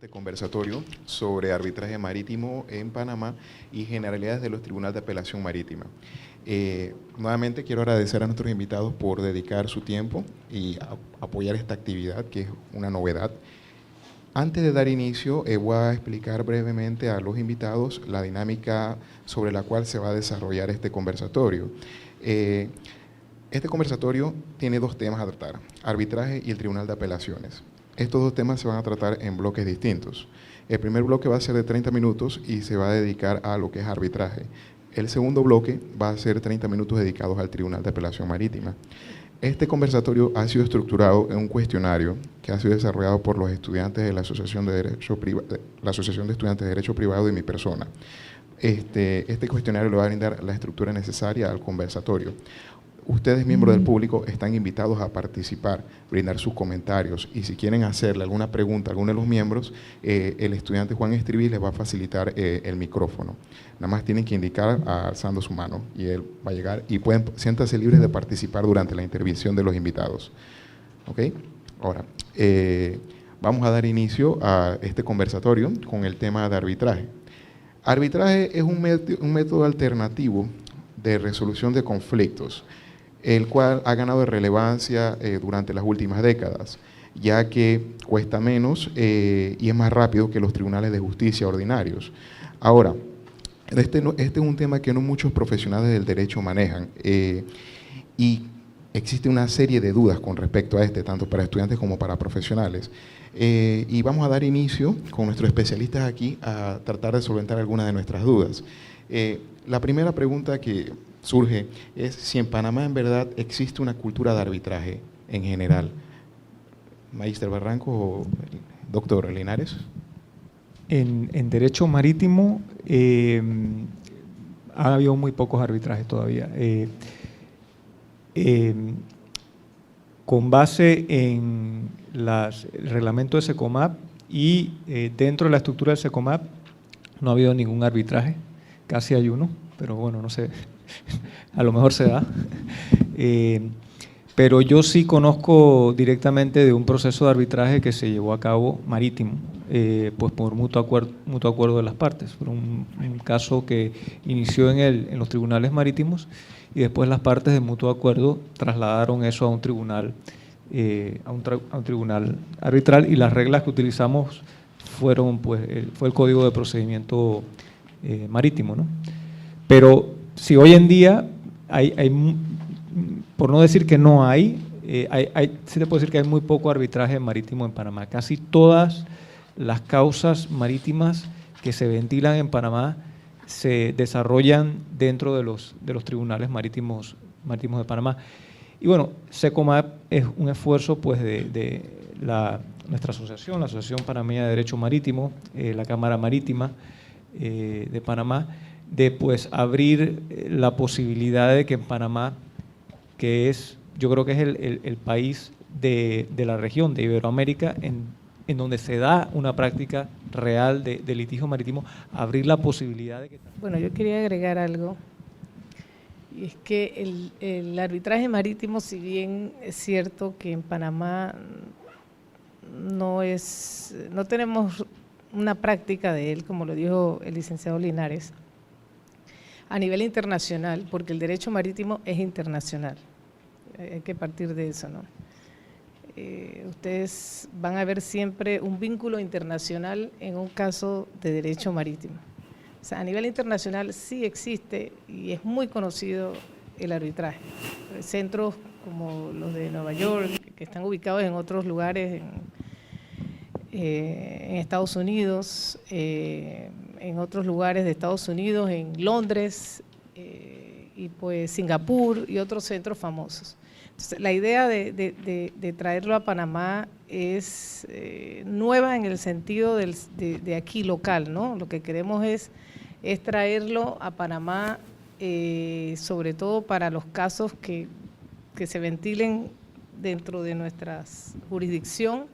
este conversatorio sobre arbitraje marítimo en Panamá y generalidades de los tribunales de apelación marítima. Nuevamente quiero agradecer a nuestros invitados por dedicar su tiempo y apoyar esta actividad, que es una novedad. Antes de dar inicio, voy a explicar brevemente a los invitados la dinámica sobre la cual se va a desarrollar este conversatorio. Este conversatorio tiene dos temas a tratar: arbitraje y el Tribunal de Apelaciones. Estos dos temas se van a tratar en bloques distintos. El primer bloque va a ser de 30 minutos y se va a dedicar a lo que es arbitraje. El segundo bloque va a ser 30 minutos dedicados al Tribunal de Apelación Marítima. Este conversatorio ha sido estructurado en un cuestionario que ha sido desarrollado por los estudiantes de la Asociación de Estudiantes de Derecho Privado y mi persona. Este cuestionario le va a brindar la estructura necesaria al conversatorio. Ustedes, miembros del público, están invitados a participar, brindar sus comentarios, y si quieren hacerle alguna pregunta a alguno de los miembros, el estudiante Juan Estriví les va a facilitar el micrófono. Nada más tienen que indicar alzando su mano y él va a llegar, y siéntanse libres de participar durante la intervención de los invitados. ¿Ok? Ahora, vamos a dar inicio a este conversatorio con el tema de arbitraje. Arbitraje es un método alternativo de resolución de conflictos, el cual ha ganado relevancia durante las últimas décadas, ya que cuesta menos y es más rápido que los tribunales de justicia ordinarios. Ahora, este es un tema que no muchos profesionales del derecho manejan, y existe una serie de dudas con respecto a tanto para estudiantes como para profesionales. Y vamos a dar inicio con nuestros especialistas aquí a tratar de solventar algunas de nuestras dudas. La primera pregunta que surge es si en Panamá en verdad existe una cultura de arbitraje en general. Magister Barranco o doctor Linares. En derecho marítimo ha habido muy pocos arbitrajes todavía. Con base en el reglamento de SECOMAP y dentro de la estructura del SECOMAP no ha habido ningún arbitraje. Casi hay uno, pero bueno, no sé, a lo mejor se da. Pero yo sí conozco directamente de un proceso de arbitraje que se llevó a cabo marítimo, pues por mutuo acuerdo de las partes. Fue un caso que inició en los tribunales marítimos y después las partes de mutuo acuerdo trasladaron eso a un tribunal, a un tribunal arbitral, y las reglas que utilizamos fue el Código de Procedimiento Marítimo, ¿no? Pero si hoy en día por no decir que no sí te puedo decir que hay muy poco arbitraje marítimo en Panamá. Casi todas las causas marítimas que se ventilan en Panamá se desarrollan dentro de los tribunales marítimos de Panamá. Y bueno, SECOMAP es un esfuerzo pues de nuestra asociación, la Asociación Panameña de Derecho Marítimo, la Cámara Marítima de Panamá, de pues abrir la posibilidad de que en Panamá, que yo creo que es el país de la región de Iberoamérica en donde se da una práctica real de litigio marítimo, abrir la posibilidad de que… Bueno, yo quería agregar algo, y es que el arbitraje marítimo, si bien es cierto que en Panamá no tenemos una práctica de él, como lo dijo el licenciado Linares, a nivel internacional, porque el derecho marítimo es internacional, hay que partir de eso, ¿no? Ustedes van a ver siempre un vínculo internacional en un caso de derecho marítimo. O sea, a nivel internacional sí existe y es muy conocido el arbitraje. Centros como los de Nueva York, que están ubicados en otros lugares, en Estados Unidos, en otros lugares de Estados Unidos, en Londres, y pues Singapur y otros centros famosos. Entonces, la idea de traerlo a Panamá es nueva en el sentido de aquí local, ¿no? Lo que queremos es traerlo a Panamá, sobre todo para los casos que se ventilen dentro de nuestra jurisdicción.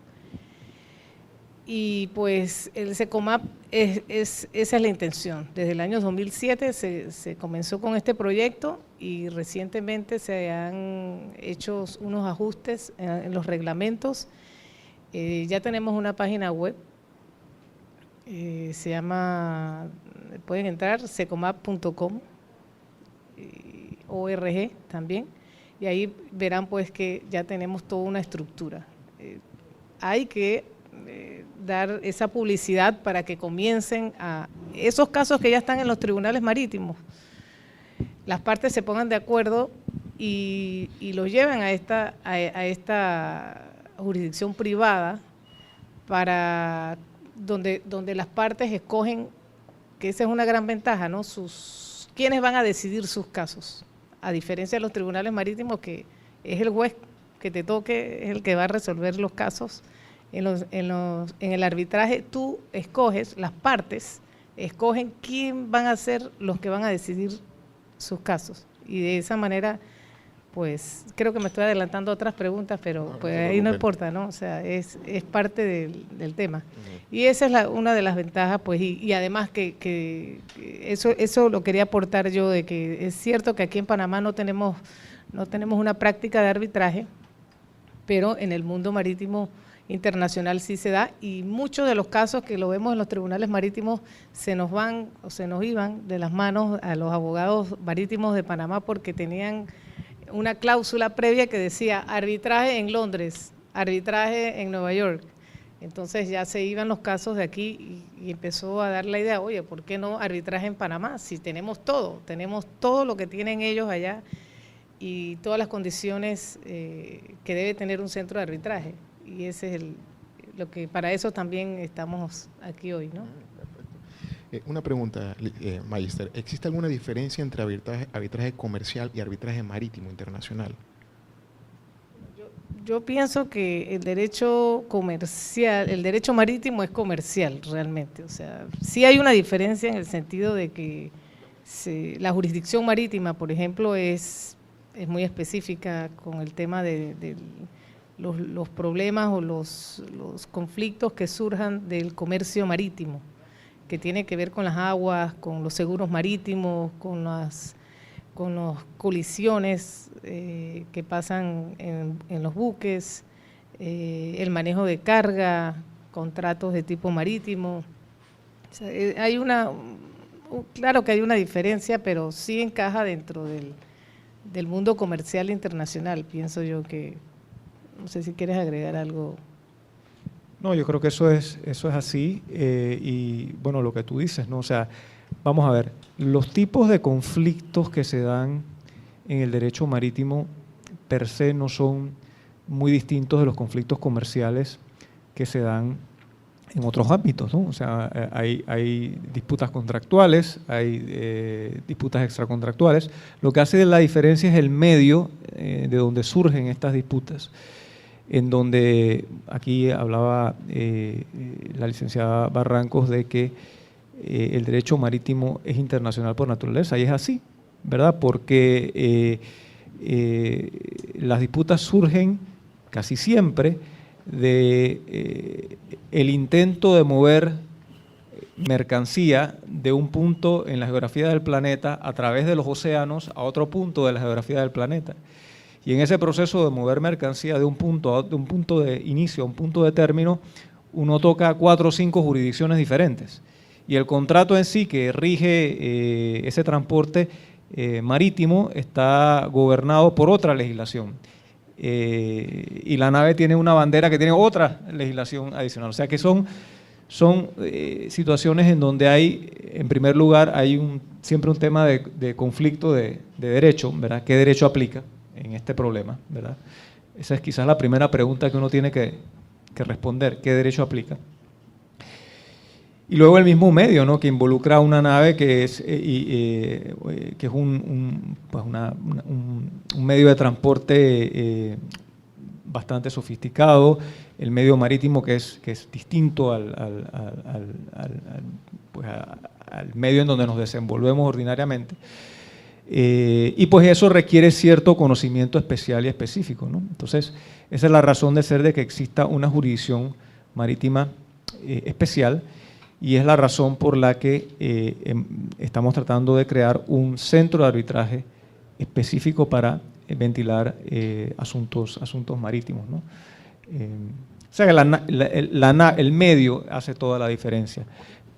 Y pues el SECOMAP, esa es la intención. Desde el año 2007 se comenzó con este proyecto y recientemente se han hecho unos ajustes en los reglamentos. Ya tenemos una página web Se llama, pueden entrar, secomap.com, ORG también, y ahí verán pues que ya tenemos toda una estructura. Hay que dar esa publicidad para que comiencen a esos casos que ya están en los tribunales marítimos, las partes se pongan de acuerdo y los lleven a esta jurisdicción privada para donde las partes escogen, que esa es una gran ventaja, ¿no? Quiénes van a decidir sus casos, a diferencia de los tribunales marítimos, que es el juez que te toque, es el que va a resolver los casos. En el arbitraje tú escoges, las partes escogen quién van a ser los que van a decidir sus casos, y de esa manera, pues creo que me estoy adelantando a otras preguntas, pero pues ahí no importa, ¿no? O sea, es parte del tema. Y esa es una de las ventajas, pues, y además que eso lo quería aportar yo, de que es cierto que aquí en Panamá no tenemos una práctica de arbitraje, pero en el mundo marítimo internacional sí se da, y muchos de los casos que lo vemos en los tribunales marítimos se nos iban de las manos a los abogados marítimos de Panamá porque tenían una cláusula previa que decía arbitraje en Londres, arbitraje en Nueva York. Entonces ya se iban los casos de aquí y empezó a dar la idea, oye, ¿por qué no arbitraje en Panamá? Si tenemos todo lo que tienen ellos allá y todas las condiciones que debe tener un centro de arbitraje. Y ese es lo que para eso también estamos aquí hoy, ¿no? Una pregunta, Magister. ¿Existe alguna diferencia entre arbitraje comercial y arbitraje marítimo internacional? Yo pienso que el derecho comercial, el derecho marítimo es comercial realmente. O sea, sí hay una diferencia en el sentido de que la jurisdicción marítima, por ejemplo, es muy específica con el tema de los problemas o los conflictos que surjan del comercio marítimo, que tiene que ver con las aguas, con los seguros marítimos, con las colisiones que pasan en los buques, el manejo de carga, contratos de tipo marítimo. O sea, claro que hay una diferencia, pero sí encaja dentro del mundo comercial internacional, pienso yo que. No sé si quieres agregar algo. No, yo creo que eso es así, y bueno, lo que tú dices, ¿no? O sea, vamos a ver, los tipos de conflictos que se dan en el derecho marítimo per se no son muy distintos de los conflictos comerciales que se dan en otros ámbitos, ¿no? O sea, hay disputas contractuales, hay disputas extracontractuales. Lo que hace la diferencia es el medio de donde surgen estas disputas, en donde aquí hablaba la licenciada Barrancos de que el derecho marítimo es internacional por naturaleza, y es así, ¿verdad? Porque las disputas surgen casi siempre de el intento de mover mercancía de un punto en la geografía del planeta a través de los océanos a otro punto de la geografía del planeta. Y en ese proceso de mover mercancía de un punto de inicio a un punto de término, uno toca 4 o 5 jurisdicciones diferentes. Y el contrato en sí que rige ese transporte marítimo está gobernado por otra legislación. Y la nave tiene una bandera que tiene otra legislación adicional. O sea que son situaciones en donde hay, en primer lugar, hay siempre un tema de conflicto de derecho, ¿verdad? ¿Qué derecho aplica en este problema, ¿verdad? Esa es quizás la primera pregunta que uno tiene que responder, ¿qué derecho aplica? Y luego el mismo medio, ¿no? Que involucra una nave que es un medio de transporte bastante sofisticado, el medio marítimo que es distinto al medio en donde nos desenvolvemos ordinariamente. Y pues eso requiere cierto conocimiento especial y específico, ¿no? Entonces, esa es la razón de ser de que exista una jurisdicción marítima especial, y es la razón por la que estamos tratando de crear un centro de arbitraje específico para ventilar asuntos marítimos, ¿no? O sea que el medio hace toda la diferencia.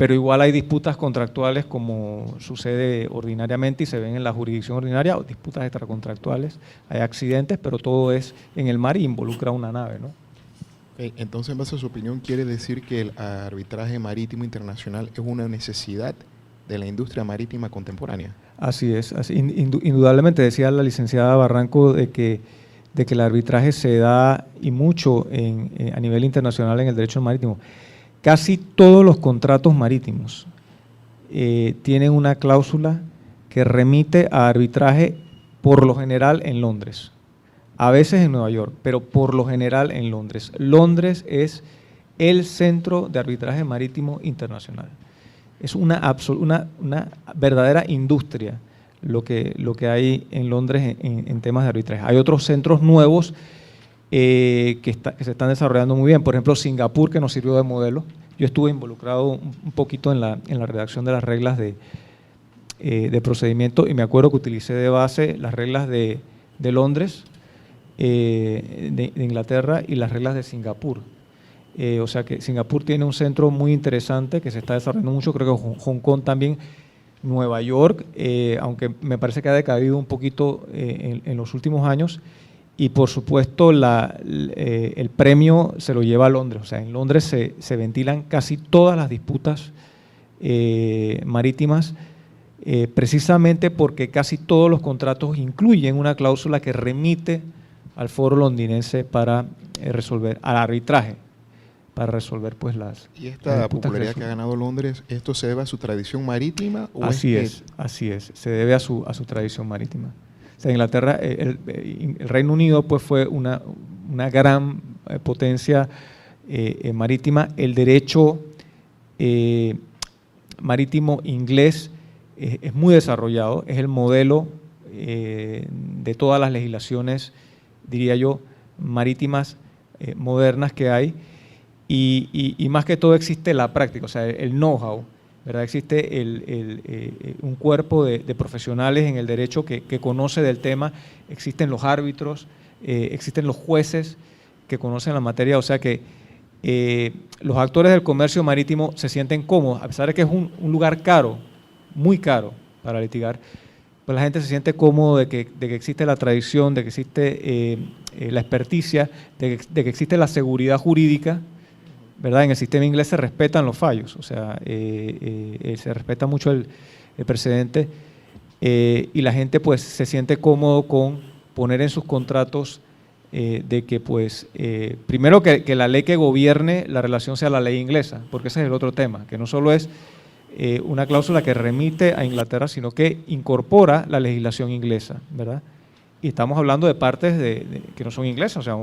pero igual hay disputas contractuales como sucede ordinariamente y se ven en la jurisdicción ordinaria, o disputas extracontractuales, hay accidentes, pero todo es en el mar y involucra una nave, ¿no? Okay, entonces, en base a su opinión, ¿quiere decir que el arbitraje marítimo internacional es una necesidad de la industria marítima contemporánea? Así es, indudablemente decía la licenciada Barranco de que el arbitraje se da y mucho a nivel internacional en el derecho marítimo. Casi todos los contratos marítimos tienen una cláusula que remite a arbitraje por lo general en Londres, a veces en Nueva York, pero por lo general en Londres. Londres es el centro de arbitraje marítimo internacional. Es una verdadera industria lo que hay en Londres en temas de arbitraje. Hay otros centros nuevos que se están desarrollando muy bien. Por ejemplo, Singapur, que nos sirvió de modelo. Yo estuve involucrado un poquito en la redacción de las reglas de procedimiento y me acuerdo que utilicé de base las reglas de Londres, de Inglaterra y las reglas de Singapur. O sea que Singapur tiene un centro muy interesante que se está desarrollando mucho, creo que Hong Kong también, Nueva York, aunque me parece que ha decaído un poquito en los últimos años, y por supuesto el premio se lo lleva a Londres. O sea, en Londres se ventilan casi todas las disputas marítimas, precisamente porque casi todos los contratos incluyen una cláusula que remite al foro londinense para resolver, al arbitraje, para resolver pues las... ¿Y esta popularidad que ha ganado Londres, esto se debe a su tradición marítima? ¿O así es, se debe a su tradición marítima. O sea, Inglaterra, el Reino Unido pues fue una gran potencia marítima. El derecho marítimo inglés es muy desarrollado, es el modelo de todas las legislaciones, diría yo, marítimas modernas que hay. Y más que todo existe la práctica, o sea, el know-how, ¿verdad? Existe un cuerpo de profesionales en el derecho que conoce del tema, existen los árbitros, existen los jueces que conocen la materia, o sea que los actores del comercio marítimo se sienten cómodos, a pesar de que es un lugar caro, muy caro para litigar, pues la gente se siente cómodo de que existe la tradición, de que existe la experticia, de que existe la seguridad jurídica, ¿verdad? En el sistema inglés se respetan los fallos, o sea, se respeta mucho el precedente y la gente pues se siente cómodo con poner en sus contratos de que pues, primero que la ley que gobierne la relación sea la ley inglesa, porque ese es el otro tema, que no solo es una cláusula que remite a Inglaterra, sino que incorpora la legislación inglesa, ¿verdad? Y estamos hablando de partes que no son inglesas, o sea,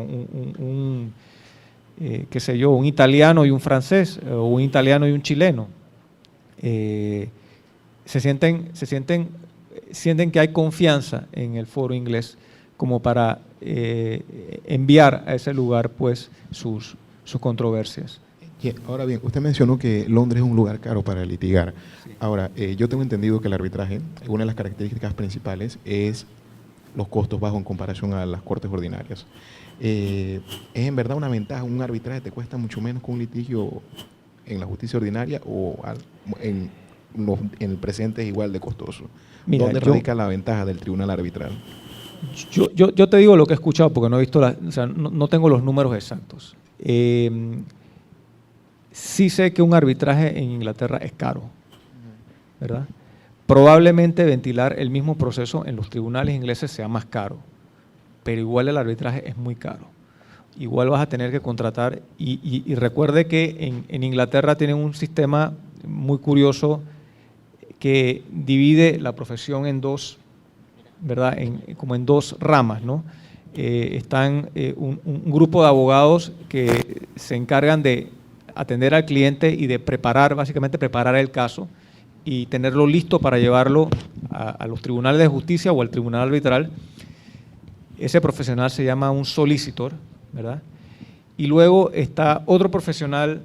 qué sé yo, un italiano y un francés, o un italiano y un chileno, sienten que hay confianza en el foro inglés como para enviar a ese lugar pues sus controversias. Ahora bien, usted mencionó que Londres es un lugar caro para litigar. Sí. Ahora, yo tengo entendido que el arbitraje, una de las características principales es los costos bajos en comparación a las cortes ordinarias. ¿Es en verdad una ventaja? ¿Un arbitraje te cuesta mucho menos que un litigio en la justicia ordinaria o en el presente es igual de costoso? Mira, ¿dónde radica la ventaja del tribunal arbitral? Yo te digo lo que he escuchado porque no he visto, o sea, no tengo los números exactos. Sí sé que un arbitraje en Inglaterra es caro, ¿verdad? Probablemente ventilar el mismo proceso en los tribunales ingleses sea más caro, pero igual el arbitraje es muy caro. Igual vas a tener que contratar, y recuerde que en Inglaterra tienen un sistema muy curioso que divide la profesión en dos, ¿verdad? Como en dos ramas, ¿no? Están un grupo de abogados que se encargan de atender al cliente y de básicamente preparar el caso y tenerlo listo para llevarlo a los tribunales de justicia o al tribunal arbitral. Ese profesional se llama un solicitor, ¿verdad? Y luego está otro profesional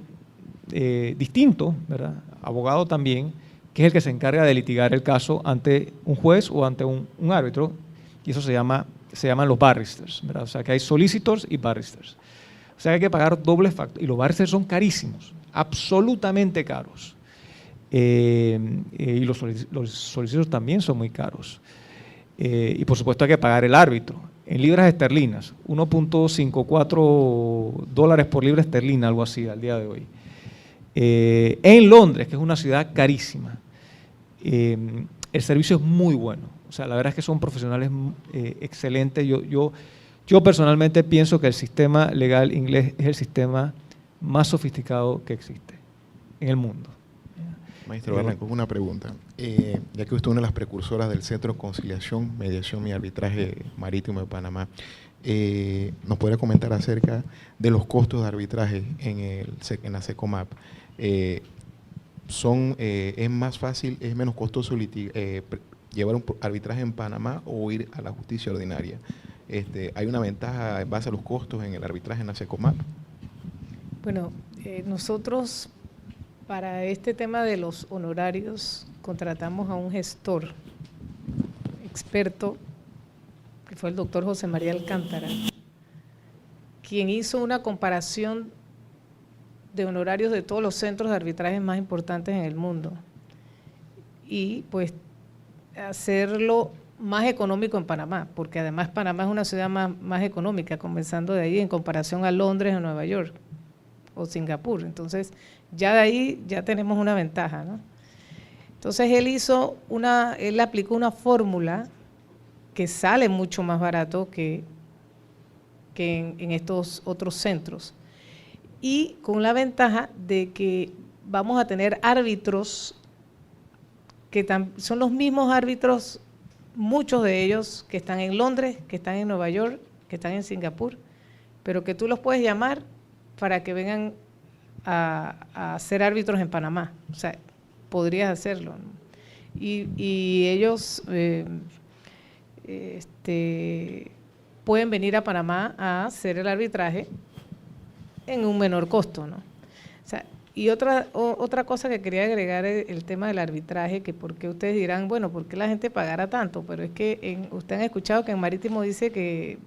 distinto, ¿verdad? Abogado también, que es el que se encarga de litigar el caso ante un juez o ante un árbitro, y eso se llaman los barristers, ¿verdad? O sea que hay solicitors y barristers. O sea que hay que pagar doble factor, y los barristers son carísimos, absolutamente caros. y los solicituos también son muy caros. Y por supuesto hay que pagar el árbitro. En libras esterlinas, 1.54 dólares por libra esterlina, algo así al día de hoy. En Londres, que es una ciudad carísima, el servicio es muy bueno. O sea, la verdad es que son profesionales excelentes. Yo personalmente pienso que el sistema legal inglés es el sistema más sofisticado que existe en el mundo. Maestro Barranco, una pregunta. Ya que usted es una de las precursoras del Centro de Conciliación, Mediación y Arbitraje Marítimo de Panamá, ¿nos podría comentar acerca de los costos de arbitraje en la SECOMAP? ¿Es más fácil, es menos costoso llevar un arbitraje en Panamá o ir a la justicia ordinaria? ¿Hay una ventaja en base a los costos en el arbitraje en la SECOMAP? Bueno, nosotros para este tema de los honorarios contratamos a un gestor experto, que fue el doctor José María Alcántara, quien hizo una comparación de honorarios de todos los centros de arbitraje más importantes en el mundo y pues hacerlo más económico en Panamá, porque además Panamá es una ciudad más económica, comenzando de ahí en comparación a Londres o Nueva York o Singapur. Entonces, ya de ahí ya tenemos una ventaja, ¿no? Entonces, él aplicó una fórmula que sale mucho más barato que en estos otros centros. Y con la ventaja de que vamos a tener árbitros que son los mismos árbitros, muchos de ellos que están en Londres, que están en Nueva York, que están en Singapur, pero que tú los puedes llamar para que vengan a ser árbitros en Panamá. O sea, podrías hacerlo, ¿no? Y ellos pueden venir a Panamá a hacer el arbitraje en un menor costo, ¿no? O sea, y otra cosa que quería agregar es el tema del arbitraje, que porque ustedes dirán, bueno, ¿por qué la gente pagará tanto? Pero es que ustedes han escuchado que en Marítimo dice que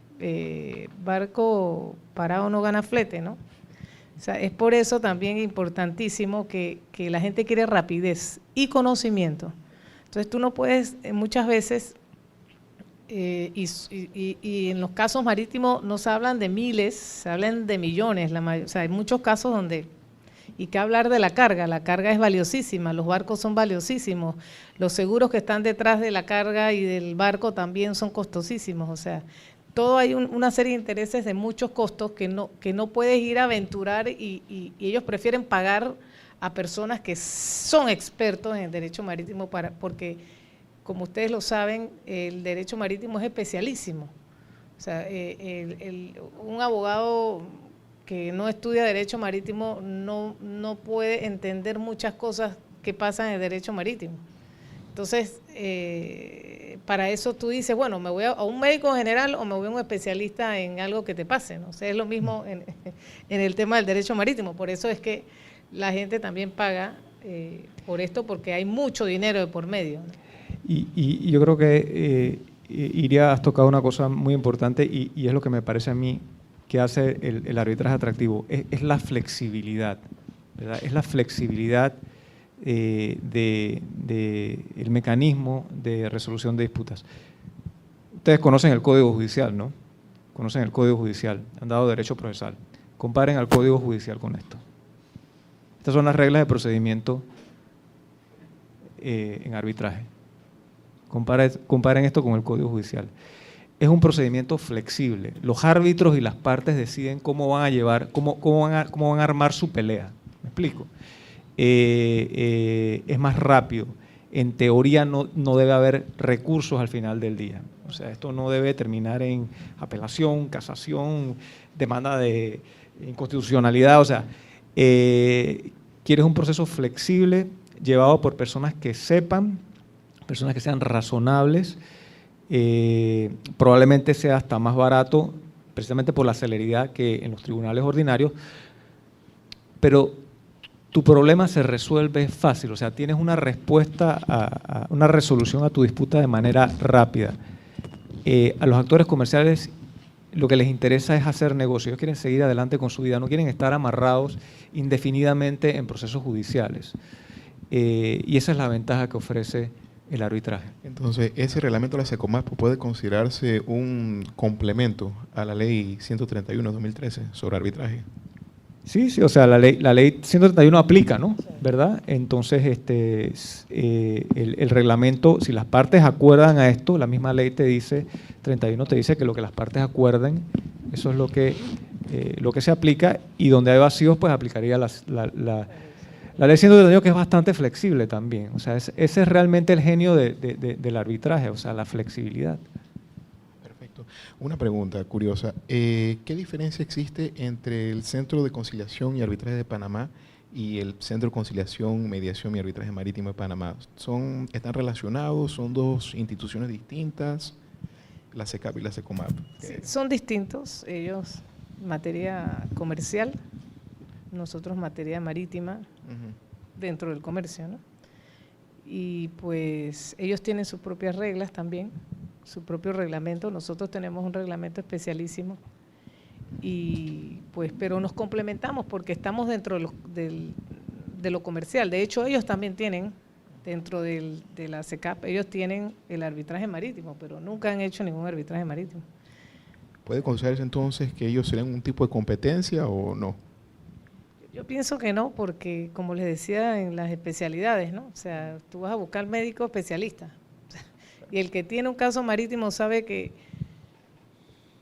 barco parado no gana flete, ¿no? O sea, es por eso también importantísimo que la gente quiere rapidez y conocimiento. Entonces tú no puedes muchas veces, y en los casos marítimos no se hablan de miles, se hablan de millones. O sea, hay muchos casos donde, y que hablar de la carga es valiosísima, los barcos son valiosísimos, los seguros que están detrás de la carga y del barco también son costosísimos. O sea, todo hay una serie de intereses de muchos costos que no puedes ir a aventurar y ellos prefieren pagar a personas que son expertos en derecho marítimo porque, como ustedes lo saben, el derecho marítimo es especialísimo. O sea, un abogado que no estudia derecho marítimo no puede entender muchas cosas que pasan en el derecho marítimo. Entonces, para eso tú dices, bueno, me voy a un médico general o me voy a un especialista en algo que te pase, ¿no? O sea, es lo mismo en el tema del derecho marítimo. Por eso es que la gente también paga por esto, porque hay mucho dinero de por medio, ¿no? Y yo creo que, Iria, has tocado una cosa muy importante y es lo que me parece a mí que hace el arbitraje atractivo, es la flexibilidad, ¿verdad? Es la flexibilidad del mecanismo de resolución de disputas. Ustedes conocen el Código Judicial, ¿no? Conocen el Código Judicial, han dado derecho procesal. Comparen al Código Judicial con esto. Estas son las reglas de procedimiento en arbitraje. Comparen esto con el Código Judicial. Es un procedimiento flexible. Los árbitros y las partes deciden cómo van a llevar, cómo van a armar su pelea. ¿Me explico? Es más rápido. En teoría no debe haber recursos al final del día. O sea, esto no debe terminar en apelación, casación, demanda de inconstitucionalidad. O sea, quieres un proceso flexible llevado por personas que sepan, personas que sean razonables, probablemente sea hasta más barato, precisamente por la celeridad que en los tribunales ordinarios, pero tu problema se resuelve fácil, o sea, tienes una respuesta, una resolución a tu disputa de manera rápida. A los actores comerciales lo que les interesa es hacer negocio, ellos quieren seguir adelante con su vida, no quieren estar amarrados indefinidamente en procesos judiciales. y esa es la ventaja que ofrece el arbitraje. Entonces, ese reglamento de la SECOMAP puede considerarse un complemento a la ley 131 de 2013 sobre arbitraje. Sí, sí, o sea, la ley 131 aplica, ¿no? ¿Verdad? Entonces, el reglamento, si las partes acuerdan a esto, la misma ley te dice, 31 te dice que lo que las partes acuerden, eso es lo que se aplica, y donde hay vacíos, pues aplicaría la ley 131, que es bastante flexible también. O sea, ese es realmente el genio del arbitraje, o sea, la flexibilidad. Perfecto. Una pregunta curiosa. ¿Qué diferencia existe entre el Centro de Conciliación y Arbitraje de Panamá y el Centro de Conciliación, Mediación y Arbitraje Marítimo de Panamá? ¿Están relacionados? ¿Son dos instituciones distintas? La SECAP y la SECOMAP. Sí, son distintos. Ellos, materia comercial, nosotros materia marítima, dentro del comercio, ¿no? Y pues ellos tienen sus propias reglas también, su propio reglamento. Nosotros tenemos un reglamento especialísimo, y pues, pero nos complementamos porque estamos dentro de lo comercial. De hecho, ellos también tienen, dentro de la SECAP, ellos tienen el arbitraje marítimo, pero nunca han hecho ningún arbitraje marítimo. ¿Puede considerarse entonces que ellos serían un tipo de competencia o no? Yo pienso que no, porque como les decía, en las especialidades, ¿no? O sea, tú vas a buscar médico especialista, y el que tiene un caso marítimo sabe que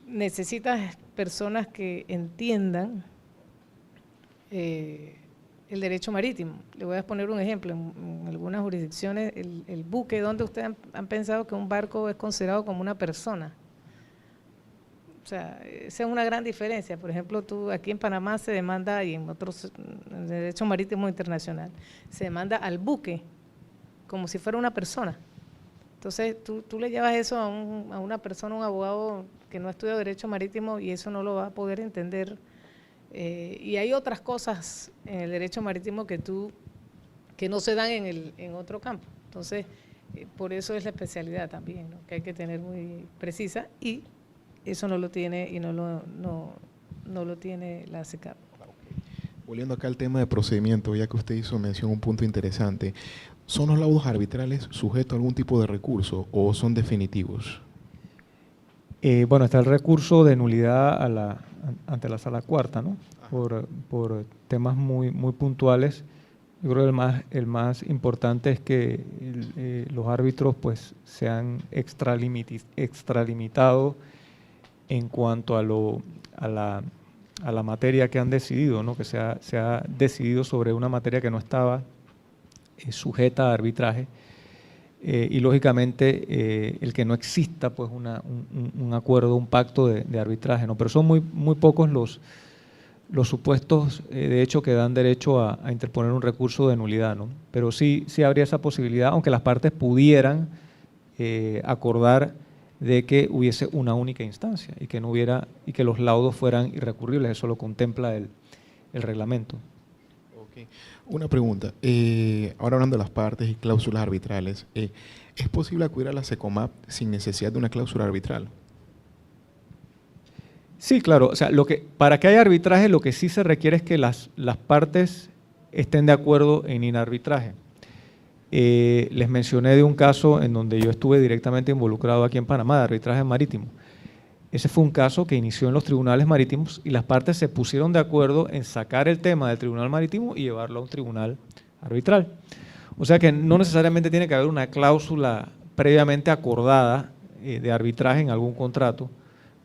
necesitas personas que entiendan el derecho marítimo. Le voy a poner un ejemplo. En algunas jurisdicciones, el buque, donde ustedes han pensado que un barco es considerado como una persona. O sea, esa es una gran diferencia. Por ejemplo, tú aquí en Panamá se demanda, y en otros, en el derecho marítimo internacional, se demanda al buque como si fuera una persona. Entonces, tú le llevas eso a una persona, un abogado que no estudia derecho marítimo, y eso no lo va a poder entender. Y hay otras cosas en el derecho marítimo que no se dan en otro campo. Entonces, por eso es la especialidad también, ¿no? Que hay que tener muy precisa, y eso no lo tiene, y no lo tiene la SECAP. Volviendo acá al tema de procedimiento, ya que usted hizo mención a un punto interesante, ¿son los laudos arbitrales sujetos a algún tipo de recurso o son definitivos? Bueno, está el recurso de nulidad ante la Sala Cuarta, ¿no? Por temas muy puntuales. Yo creo que el más importante es que los árbitros pues sean extralimitado en cuanto a la materia que han decidido, ¿no? Que se ha decidido sobre una materia que no estaba sujeta a arbitraje, y lógicamente el que no exista pues un acuerdo, un pacto de arbitraje, ¿no? Pero son muy pocos los supuestos de hecho que dan derecho a interponer un recurso de nulidad, ¿no? Pero sí habría esa posibilidad, aunque las partes pudieran acordar de que hubiese una única instancia y que los laudos fueran irrecurribles. Eso lo contempla el reglamento. Okay. Una pregunta, ahora hablando de las partes y cláusulas arbitrales, ¿es posible acudir a la SECOMAP sin necesidad de una cláusula arbitral? Sí, claro. O sea, para que haya arbitraje, lo que sí se requiere es que las partes estén de acuerdo en inarbitraje. Les mencioné de un caso en donde yo estuve directamente involucrado aquí en Panamá, de arbitraje marítimo. Ese fue un caso que inició en los tribunales marítimos, y las partes se pusieron de acuerdo en sacar el tema del tribunal marítimo y llevarlo a un tribunal arbitral. O sea que no necesariamente tiene que haber una cláusula previamente acordada de arbitraje en algún contrato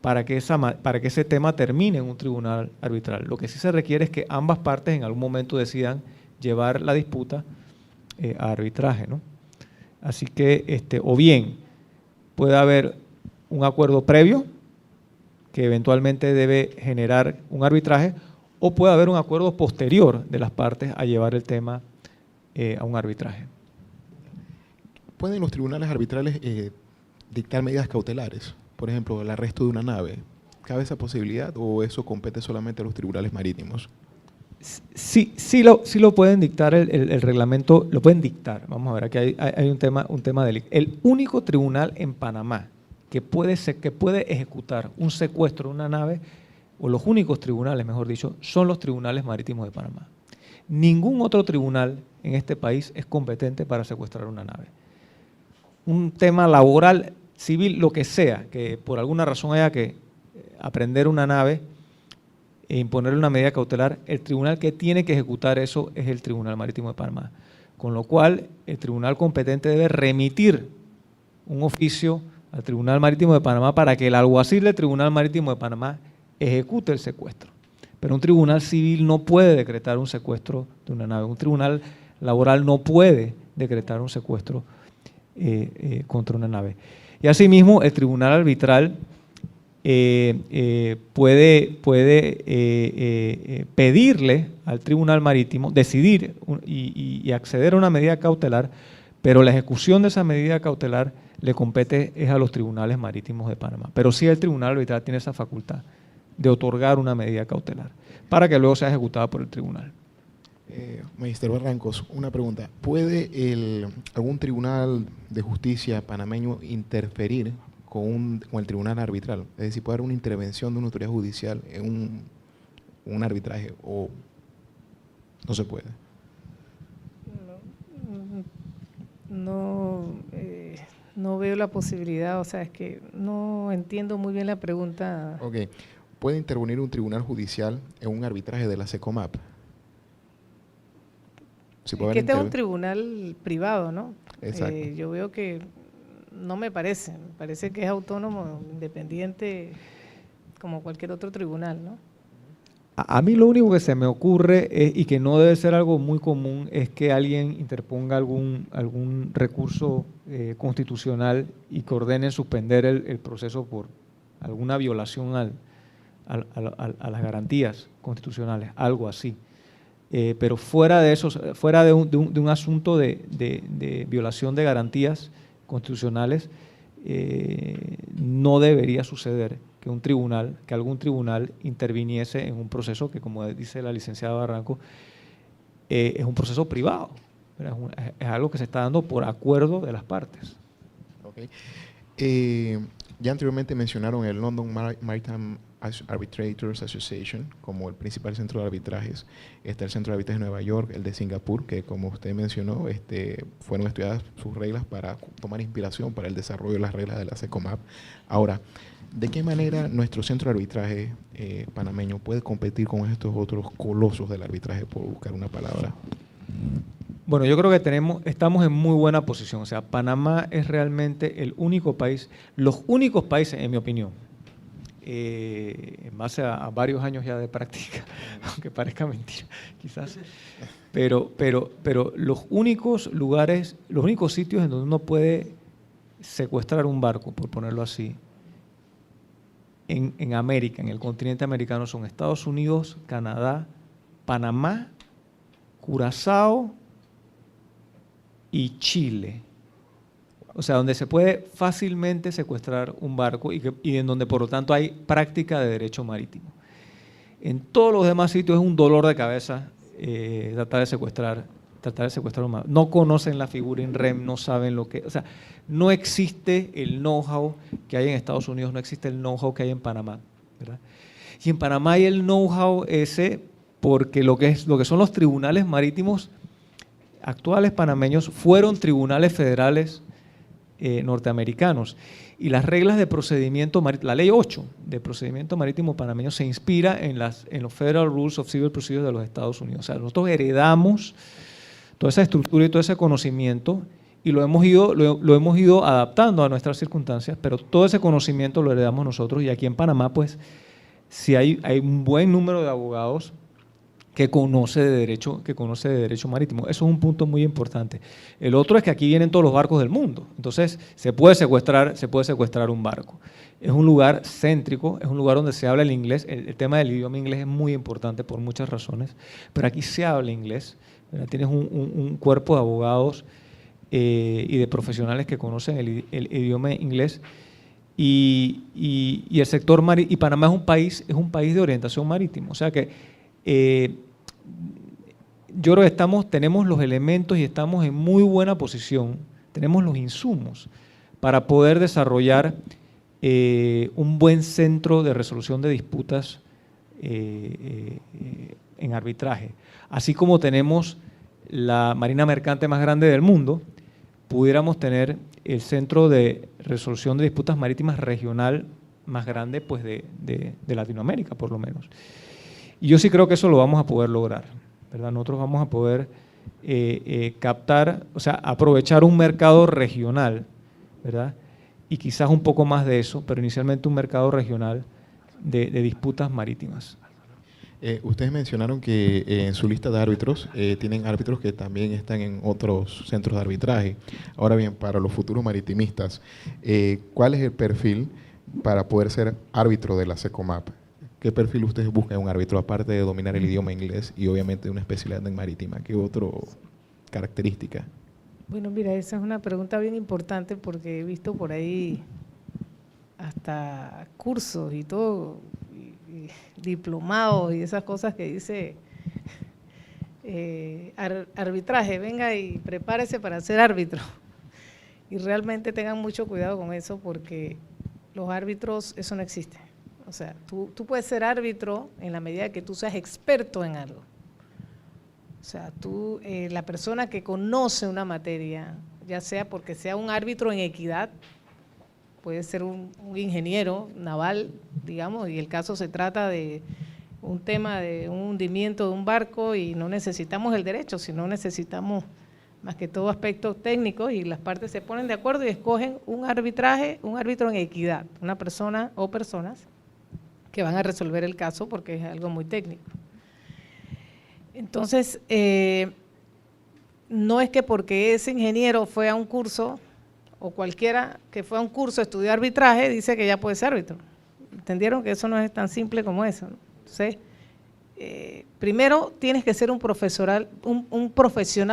para que ese tema termine en un tribunal arbitral. Lo que sí se requiere es que ambas partes en algún momento decidan llevar la disputa a arbitraje, ¿no? Así que, o bien puede haber un acuerdo previo que eventualmente debe generar un arbitraje, o puede haber un acuerdo posterior de las partes a llevar el tema a un arbitraje. ¿Pueden los tribunales arbitrales dictar medidas cautelares? Por ejemplo, el arresto de una nave. ¿Cabe esa posibilidad o eso compete solamente a los tribunales marítimos? Sí lo pueden dictar, el reglamento lo pueden dictar. Vamos a ver, aquí hay un tema delicado. El único tribunal en Panamá que puede ejecutar un secuestro de una nave, o los únicos tribunales, mejor dicho, son los tribunales marítimos de Panamá. Ningún otro tribunal en este país es competente para secuestrar una nave. Un tema laboral, civil, lo que sea, que por alguna razón haya que aprender una nave e imponerle una medida cautelar, el tribunal que tiene que ejecutar eso es el Tribunal Marítimo de Panamá. Con lo cual, el tribunal competente debe remitir un oficio al Tribunal Marítimo de Panamá para que el alguacil del Tribunal Marítimo de Panamá ejecute el secuestro. Pero un tribunal civil no puede decretar un secuestro de una nave. Un tribunal laboral no puede decretar un secuestro contra una nave. Y asimismo, el tribunal arbitral puede pedirle al tribunal marítimo, decidir y acceder a una medida cautelar, pero la ejecución de esa medida cautelar le compete es a los tribunales marítimos de Panamá. Pero sí el tribunal arbitral tiene esa facultad de otorgar una medida cautelar para que luego sea ejecutada por el tribunal. Magister Barrancos, una pregunta. ¿Puede algún tribunal de justicia panameño interferir con el tribunal arbitral? Es decir, ¿puede haber una intervención de una autoridad judicial en un arbitraje o no se puede? No veo la posibilidad, o sea, es que no entiendo muy bien la pregunta. Ok. ¿Puede intervenir un tribunal judicial en un arbitraje de la SECOMAP? Es que este es un tribunal privado, ¿no? Exacto. Yo veo que no me parece que es autónomo, independiente, como cualquier otro tribunal, ¿no? A mí lo único que se me ocurre y que no debe ser algo muy común es que alguien interponga algún recurso constitucional y que ordene suspender el proceso por alguna violación a las garantías constitucionales, algo así. Pero fuera de eso, fuera de un asunto de violación de garantías constitucionales, no debería suceder que algún tribunal interviniese en un proceso que, como dice la licenciada Barranco, es un proceso privado, es algo que se está dando por acuerdo de las partes. Okay. Ya anteriormente mencionaron el London Maritime Arbitrators Association como el principal centro de arbitrajes. Está el centro de arbitrajes de Nueva York, el de Singapur, que como usted mencionó, fueron estudiadas sus reglas para tomar inspiración para el desarrollo de las reglas de la SECOMAP. Ahora, ¿de qué manera nuestro centro de arbitraje panameño puede competir con estos otros colosos del arbitraje, por buscar una palabra? Bueno, yo creo que estamos en muy buena posición. O sea, Panamá es realmente el único país, los únicos países, en mi opinión, en base a varios años ya de práctica, aunque parezca mentira, quizás, pero los únicos lugares, los únicos sitios en donde uno puede secuestrar un barco, por ponerlo así, en América, en el continente americano, son Estados Unidos, Canadá, Panamá, Curazao y Chile. O sea, donde se puede fácilmente secuestrar un barco y en donde, por lo tanto, hay práctica de derecho marítimo. En todos los demás sitios es un dolor de cabeza tratar de secuestrar un barco. No conocen la figura in rem, no saben lo que… O sea, no existe el know-how que hay en Estados Unidos, no existe el know-how que hay en Panamá, ¿verdad? Y en Panamá hay el know-how ese porque lo que son los tribunales marítimos actuales panameños fueron tribunales federales norteamericanos. Y las reglas de procedimiento marítimo, la ley 8 de procedimiento marítimo panameño se inspira en los Federal Rules of Civil Procedure de los Estados Unidos. O sea, nosotros heredamos toda esa estructura y todo ese conocimiento y lo hemos ido adaptando a nuestras circunstancias, pero todo ese conocimiento lo heredamos nosotros. Y aquí en Panamá, pues, sí hay un buen número de abogados que conoce de derecho marítimo. Eso es un punto muy importante. El otro es que aquí vienen todos los barcos del mundo. Entonces, se puede secuestrar un barco. Es un lugar céntrico, es un lugar donde se habla el inglés. El tema del idioma inglés es muy importante por muchas razones, pero aquí se habla inglés, ¿verdad? Tienes un cuerpo de abogados y de profesionales que conocen el idioma inglés. Y el sector marítimo, y Panamá es un país de orientación marítima. O sea que yo creo que tenemos los elementos y estamos en muy buena posición, tenemos los insumos para poder desarrollar un buen centro de resolución de disputas en arbitraje, así como tenemos la marina mercante más grande del mundo, pudiéramos tener el centro de resolución de disputas marítimas regional más grande pues de Latinoamérica, por lo menos. Y yo sí creo que eso lo vamos a poder lograr, ¿verdad? Nosotros vamos a poder captar, o sea, aprovechar un mercado regional, ¿verdad? Y quizás un poco más de eso, pero inicialmente un mercado regional de disputas marítimas. Ustedes mencionaron que en su lista de árbitros tienen árbitros que también están en otros centros de arbitraje. Ahora bien, para los futuros maritimistas, ¿cuál es el perfil para poder ser árbitro de la SECOMAP? ¿Qué perfil ustedes buscan en un árbitro, aparte de dominar el idioma inglés y obviamente una especialidad en marítima? ¿Qué otra característica? Bueno, mira, esa es una pregunta bien importante porque he visto por ahí hasta cursos y todo, y diplomados y esas cosas que dice arbitraje, venga y prepárese para ser árbitro. Y realmente tengan mucho cuidado con eso porque los árbitros, eso no existe. O sea, tú puedes ser árbitro en la medida que tú seas experto en algo. O sea, tú, la persona que conoce una materia, ya sea porque sea un árbitro en equidad, puede ser un ingeniero naval, digamos, y el caso se trata de un tema de un hundimiento de un barco y no necesitamos el derecho, sino necesitamos más que todo aspectos técnicos y las partes se ponen de acuerdo y escogen un arbitraje, un árbitro en equidad, una persona o personas que van a resolver el caso porque es algo muy técnico. Entonces, no es que porque ese ingeniero fue a un curso o cualquiera que fue a un curso, estudió arbitraje, dice que ya puede ser árbitro. ¿Entendieron? Que eso no es tan simple como eso, ¿no? Entonces, primero tienes que ser un profesional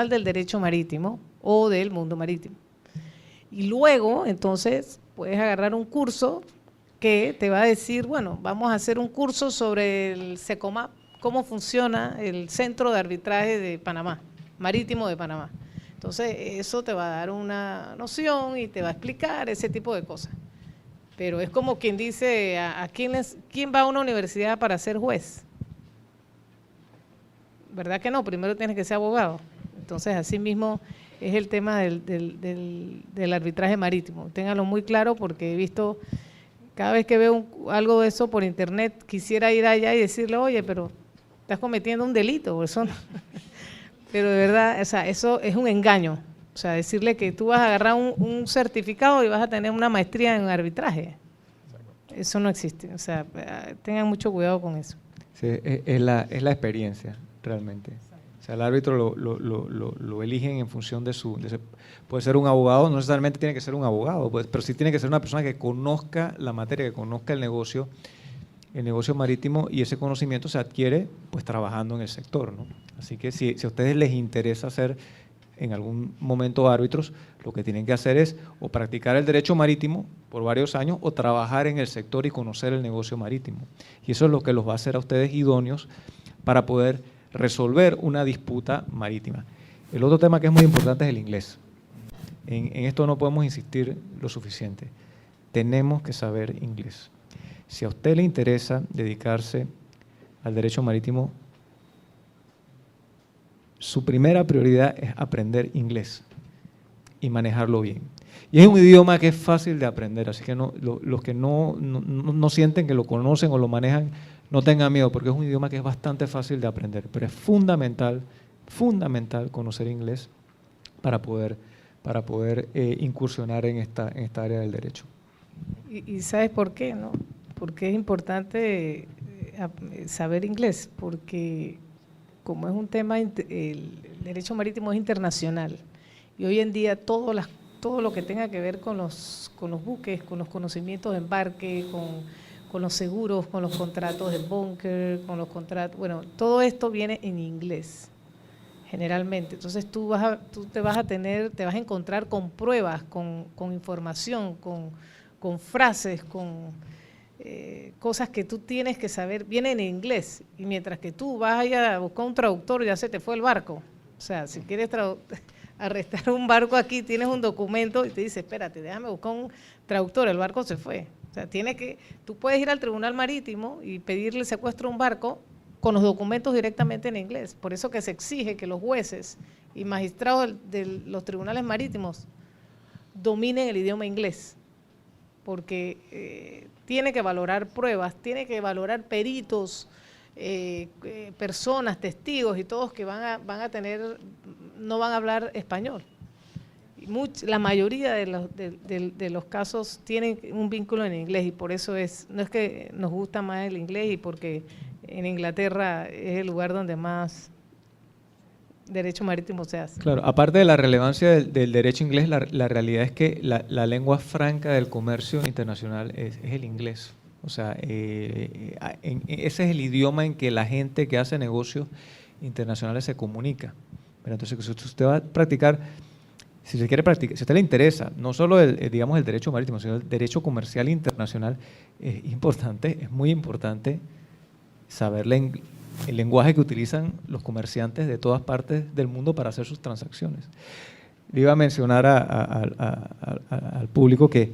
del derecho marítimo o del mundo marítimo. Y luego, entonces, puedes agarrar un curso que te va a decir, bueno, vamos a hacer un curso sobre el SECOMAP, cómo funciona el Centro de Arbitraje de Panamá, Marítimo de Panamá. Entonces, eso te va a dar una noción y te va a explicar ese tipo de cosas. Pero es como quien dice, ¿quién va a una universidad para ser juez? ¿Verdad que no? Primero tienes que ser abogado. Entonces, así mismo es el tema del arbitraje marítimo. Ténganlo muy claro porque he visto, cada vez que veo algo de eso por internet, quisiera ir allá y decirle, oye, pero estás cometiendo un delito. Eso no. Pero de verdad, o sea, eso es un engaño. O sea, decirle que tú vas a agarrar un certificado y vas a tener una maestría en arbitraje. Eso no existe. O sea, tengan mucho cuidado con eso. Sí, es la experiencia, realmente. O sea, el árbitro lo eligen en función de puede ser un abogado, no necesariamente tiene que ser un abogado, pero sí tiene que ser una persona que conozca la materia, que conozca el negocio marítimo, y ese conocimiento se adquiere pues trabajando en el sector, ¿no? Así que si a ustedes les interesa ser en algún momento árbitros, lo que tienen que hacer es o practicar el derecho marítimo por varios años o trabajar en el sector y conocer el negocio marítimo. Y eso es lo que los va a hacer a ustedes idóneos para poder resolver una disputa marítima. El otro tema que es muy importante es el inglés. En esto no podemos insistir lo suficiente. Tenemos que saber inglés. Si a usted le interesa dedicarse al derecho marítimo, su primera prioridad es aprender inglés y manejarlo bien. Y es un idioma que es fácil de aprender, así que los que no sienten que lo conocen o lo manejan, no tengan miedo, porque es un idioma que es bastante fácil de aprender, pero es fundamental conocer inglés para poder incursionar en esta área del derecho. ¿Y sabes por qué, no? Porque es importante saber inglés, porque como es un tema, el derecho marítimo es internacional y hoy en día todo lo que tenga que ver con los buques, con los conocimientos de embarque, con los seguros, con los contratos de bunker, con los contratos, bueno, todo esto viene en inglés generalmente. Entonces tú te vas a encontrar con pruebas, con información, con frases, con cosas que tú tienes que saber, vienen en inglés, y mientras que tú vas a buscar un traductor, ya se te fue el barco. O sea, si quieres arrestar un barco aquí, tienes un documento y te dice, espérate, déjame buscar un traductor, el barco se fue. O sea, tú puedes ir al tribunal marítimo y pedirle secuestro a un barco con los documentos directamente en inglés. Por eso que se exige que los jueces y magistrados de los tribunales marítimos dominen el idioma inglés, porque tiene que valorar pruebas, tiene que valorar peritos, personas, testigos y todos que van a tener, no van a hablar español. La mayoría de los casos tienen un vínculo en inglés y por eso no es que nos gusta más el inglés y porque en Inglaterra es el lugar donde más derecho marítimo se hace. Claro, aparte de la relevancia del derecho inglés, la realidad es que la lengua franca del comercio internacional es el inglés. O sea, ese es el idioma en que la gente que hace negocios internacionales se comunica. Pero entonces, si usted va a practicar, si se quiere practicar, si a usted le interesa, no solo digamos el derecho marítimo, sino el derecho comercial internacional, es importante, es muy importante saber el lenguaje que utilizan los comerciantes de todas partes del mundo para hacer sus transacciones. Le iba a mencionar al público que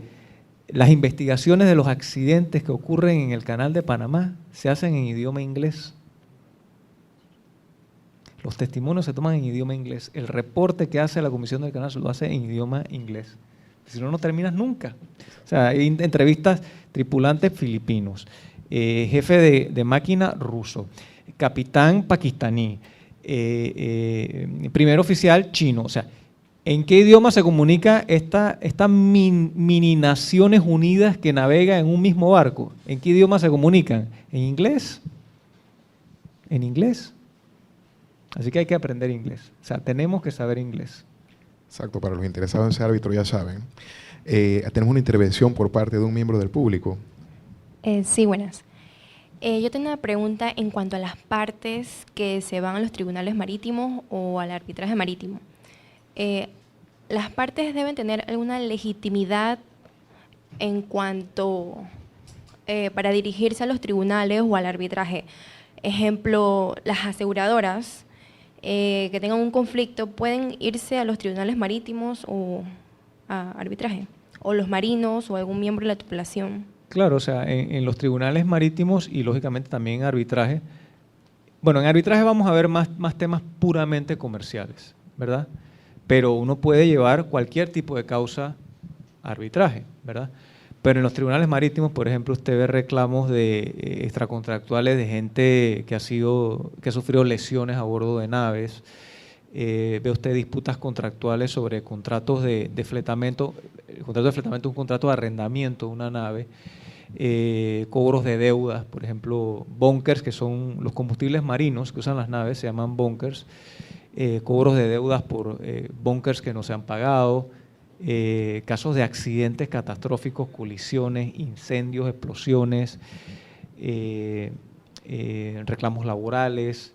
las investigaciones de los accidentes que ocurren en el Canal de Panamá se hacen en idioma inglés. Los testimonios se toman en idioma inglés. El reporte que hace la Comisión del Canal se lo hace en idioma inglés. Si no, no terminas nunca. O sea, hay entrevistas tripulantes filipinos, jefe de máquina ruso, capitán pakistaní, primer oficial chino. O sea, ¿en qué idioma se comunica esta mini Naciones Unidas que navega en un mismo barco? ¿En qué idioma se comunican? ¿En inglés? ¿En inglés? Así que hay que aprender inglés. O sea, tenemos que saber inglés. Exacto, para los interesados en ser árbitro ya saben. Tenemos una intervención por parte de un miembro del público. Sí, buenas. Yo tengo una pregunta en cuanto a las partes que se van a los tribunales marítimos o al arbitraje marítimo. ¿Las partes deben tener alguna legitimidad en cuanto para dirigirse a los tribunales o al arbitraje? Ejemplo, las aseguradoras que tengan un conflicto pueden irse a los tribunales marítimos o a arbitraje, o los marinos o algún miembro de la tripulación. Claro, o sea, en los tribunales marítimos y lógicamente también en arbitraje. Bueno, en arbitraje vamos a ver más temas puramente comerciales, ¿verdad? Pero uno puede llevar cualquier tipo de causa a arbitraje, ¿verdad? Pero en los tribunales marítimos, por ejemplo, usted ve reclamos de extracontractuales de gente que ha sufrido lesiones a bordo de naves. Ve usted disputas contractuales sobre contratos de fletamento. El contrato de fletamento es un contrato de arrendamiento de una nave. Cobros de deudas, por ejemplo, bunkers, que son los combustibles marinos que usan las naves, se llaman bunkers. Cobros de deudas por bunkers que no se han pagado. Casos de accidentes catastróficos, colisiones, incendios, explosiones, reclamos laborales,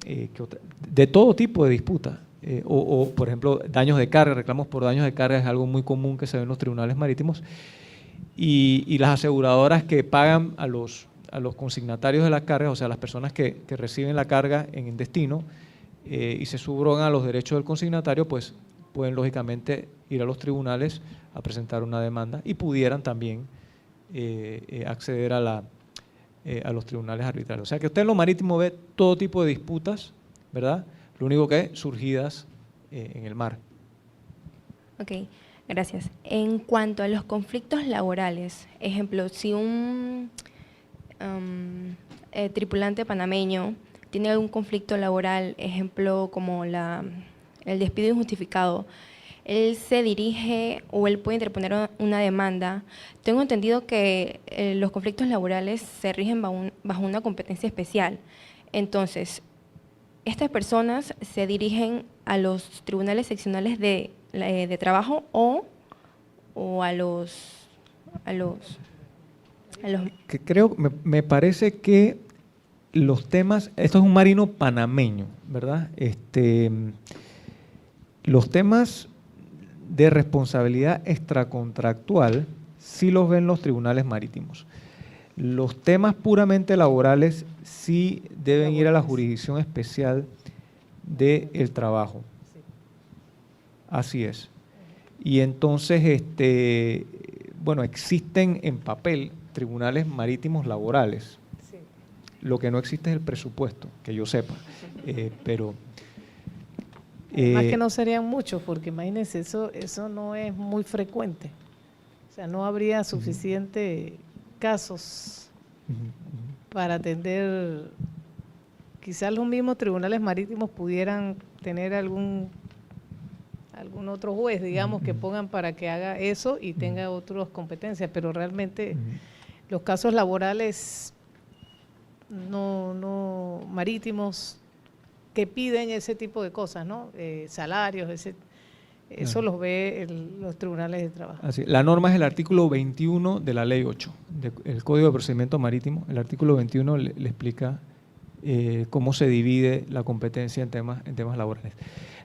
de todo tipo de disputas. O, por ejemplo, daños de carga, reclamos por daños de carga es algo muy común que se ve en los tribunales marítimos. Y las aseguradoras que pagan a los consignatarios de la carga, o sea, las personas que reciben la carga en el destino y se subrogan a los derechos del consignatario, pues pueden lógicamente ir a los tribunales a presentar una demanda y pudieran también acceder a los tribunales arbitrales. O sea que usted en lo marítimo ve todo tipo de disputas, ¿verdad? Lo único que surgidas en el mar. Ok, gracias. En cuanto a los conflictos laborales, ejemplo, si un tripulante panameño tiene algún conflicto laboral, ejemplo como el despido injustificado, él se dirige o él puede interponer una demanda. Tengo entendido que los conflictos laborales se rigen bajo una competencia especial. Entonces, estas personas se dirigen a los tribunales seccionales de trabajo o a los que creo, me parece que los temas, esto es un marino panameño, ¿verdad? Los temas de responsabilidad extracontractual sí los ven los tribunales marítimos. Los temas puramente laborales sí deben ir a la jurisdicción especial del trabajo. Así es. Y entonces, bueno, existen en papel tribunales marítimos laborales. Sí. Lo que no existe es el presupuesto, que yo sepa. Pero Más que no serían muchos, porque imagínense, eso no es muy frecuente. O sea, no habría suficiente casos para atender. Quizás los mismos tribunales marítimos pudieran tener algún otro juez, digamos, que pongan para que haga eso y tenga otras competencias, pero realmente los casos laborales no marítimos que piden ese tipo de cosas, ¿no? Salarios, eso los ve los tribunales de trabajo. Así, la norma es el artículo 21 de la Ley 8, del Código de Procedimiento Marítimo. El artículo 21 le explica cómo se divide la competencia en temas laborales.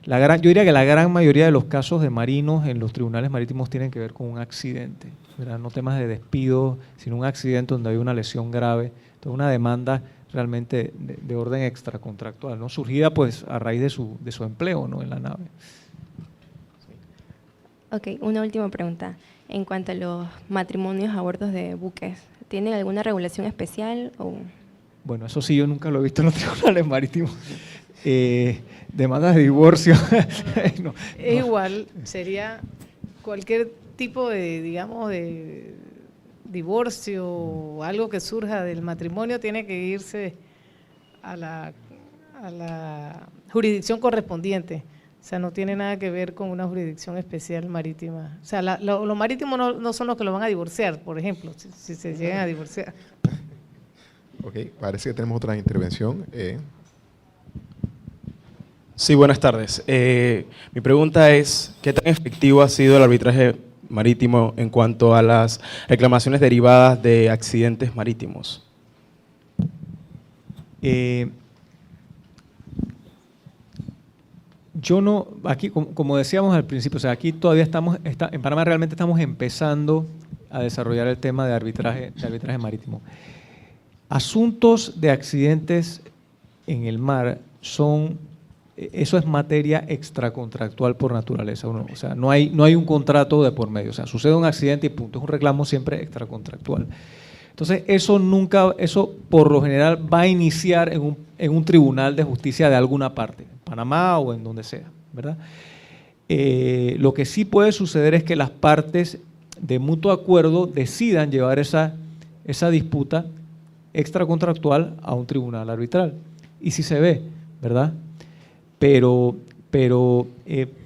Yo diría que la gran mayoría de los casos de marinos en los tribunales marítimos tienen que ver con un accidente, ¿verdad? No temas de despido, sino un accidente donde hay una lesión grave, entonces una demanda realmente de orden extracontractual, ¿no? Surgida pues a raíz de su empleo, ¿no? En la nave. Ok, una última pregunta. En cuanto a los matrimonios a bordo de buques, ¿tienen alguna regulación especial o...? Bueno, eso sí, yo nunca lo he visto en los tribunales marítimos. Demandas de divorcio. No, es igual, sería cualquier tipo de, digamos, de divorcio o algo que surja del matrimonio, tiene que irse a la jurisdicción correspondiente. O sea, no tiene nada que ver con una jurisdicción especial marítima. O sea, los marítimos no son los que lo van a divorciar, por ejemplo, si se llegan a divorciar. Ok, parece que tenemos otra intervención. Sí, buenas tardes. Mi pregunta es, ¿qué tan efectivo ha sido el arbitraje marítimo en cuanto a las reclamaciones derivadas de accidentes marítimos? Yo no, aquí como decíamos al principio, o sea, aquí todavía en Panamá realmente estamos empezando a desarrollar el tema de arbitraje marítimo. Asuntos de accidentes en el mar eso es materia extracontractual por naturaleza. O sea, no hay un contrato de por medio. O sea, sucede un accidente y punto. Es un reclamo siempre extracontractual. Entonces, eso por lo general va a iniciar en un tribunal de justicia de alguna parte, en Panamá o en donde sea, ¿verdad? Lo que sí puede suceder es que las partes de mutuo acuerdo decidan llevar esa disputa extracontractual a un tribunal arbitral. Y sí se ve, ¿verdad? Pero